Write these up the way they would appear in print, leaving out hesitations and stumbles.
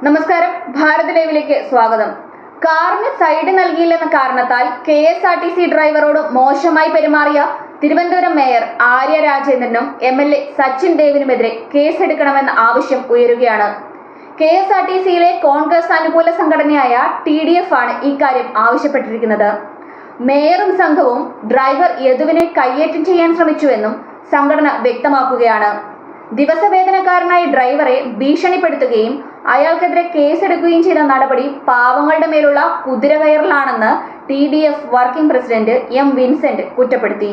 നമസ്കാരം, ഭാരത് ലൈവിലേക്ക് സ്വാഗതം. കാറിന് സൈഡ് നൽകിയില്ലെന്ന കാരണത്താൽ KSRTC ഡ്രൈവറോട് മോശമായി പെരുമാറിയ തിരുവനന്തപുരം മേയർ ആര്യ രാജേന്ദ്രനും MLA സച്ചിൻ ദേവിനുമെതിരെ കേസെടുക്കണമെന്ന ആവശ്യം ഉയരുകയാണ്. KSRTCയിലെ കോൺഗ്രസ് അനുകൂല സംഘടനയായ TDF ആണ് ഇക്കാര്യം ആവശ്യപ്പെട്ടിരിക്കുന്നത്. മേയറും സംഘവും ഡ്രൈവർ യദുവിനെ കയ്യേറ്റം ചെയ്യാൻ ശ്രമിച്ചുവെന്നും സംഘടന വ്യക്തമാക്കുകയാണ്. ദിവസവേതനക്കാരനായ ഡ്രൈവറെ ഭീഷണിപ്പെടുത്തുകയും അയാൾക്കെതിരെ കേസെടുക്കുകയും ചെയ്ത നടപടി പാവങ്ങളുടെ മേലുള്ള കുതിരകയറലാണെന്ന് TDF working president M. Vincent കുറ്റപ്പെടുത്തി.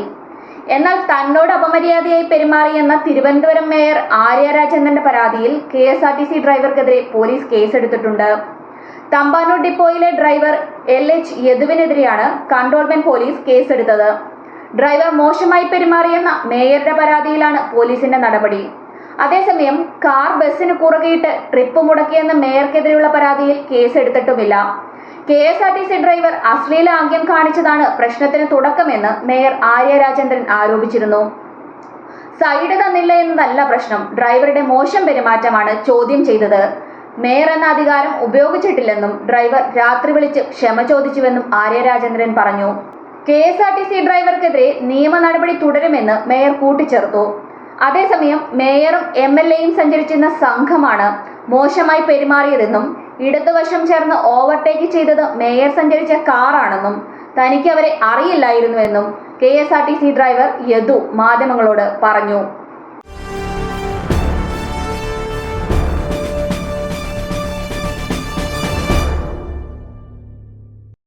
എന്നാൽ തന്നോട് അപമര്യാദയായി പെരുമാറിയെന്ന തിരുവനന്തപുരം മേയർ ആര്യ രാജേന്ദ്രന്റെ പരാതിയിൽ KSRTC ഡ്രൈവർക്കെതിരെ പോലീസ് കേസെടുത്തിട്ടുണ്ട്. തമ്പാനൂർ ഡിപ്പോയിലെ ഡ്രൈവർ LH യദുവിനെതിരെയാണ് കൺട്രോൾമെന്റ് പോലീസ് കേസെടുത്തത്. ഡ്രൈവർ മോശമായി പെരുമാറിയെന്ന മേയറുടെ പരാതിയിലാണ് പോലീസിന്റെ നടപടി. അതേസമയം കാർ ബസ്സിന് കുറുകെയിട്ട് ട്രിപ്പ് മുടക്കിയെന്ന മേയർക്കെതിരെയുള്ള പരാതിയിൽ കേസെടുത്തിട്ടുമില്ല. KSRTC ഡ്രൈവർ അശ്ലീല ആംഗ്യം കാണിച്ചതാണ് പ്രശ്നത്തിന് തുടക്കമെന്ന് മേയർ ആര്യ രാജേന്ദ്രൻ ആരോപിച്ചിരുന്നു. സൈഡ് തന്നില്ല എന്നതല്ല പ്രശ്നം, ഡ്രൈവറുടെ മോശം പെരുമാറ്റമാണ് ചോദ്യം ചെയ്തത്. മേയർ എന്ന അധികാരം ഉപയോഗിച്ചിട്ടില്ലെന്നും ഡ്രൈവർ രാത്രി വിളിച്ച് ക്ഷമ ചോദിച്ചുവെന്നും ആര്യ രാജേന്ദ്രൻ പറഞ്ഞു. KSRTC ഡ്രൈവർക്കെതിരെ നിയമ നടപടി തുടരുമെന്ന് മേയർ കൂട്ടിച്ചേർത്തു. അതേസമയം മേയറും MLAയും സഞ്ചരിച്ചിരുന്ന സംഘമാണ് മോശമായി പെരുമാറിയതെന്നും ഇടതുവശം ചേർന്ന് ഓവർടേക്ക് ചെയ്തത് മേയർ സഞ്ചരിച്ച കാറാണെന്നും തനിക്ക് അവരെ അറിയില്ലായിരുന്നുവെന്നും KSRTC ഡ്രൈവർ യദു മാധ്യമങ്ങളോട് പറഞ്ഞു.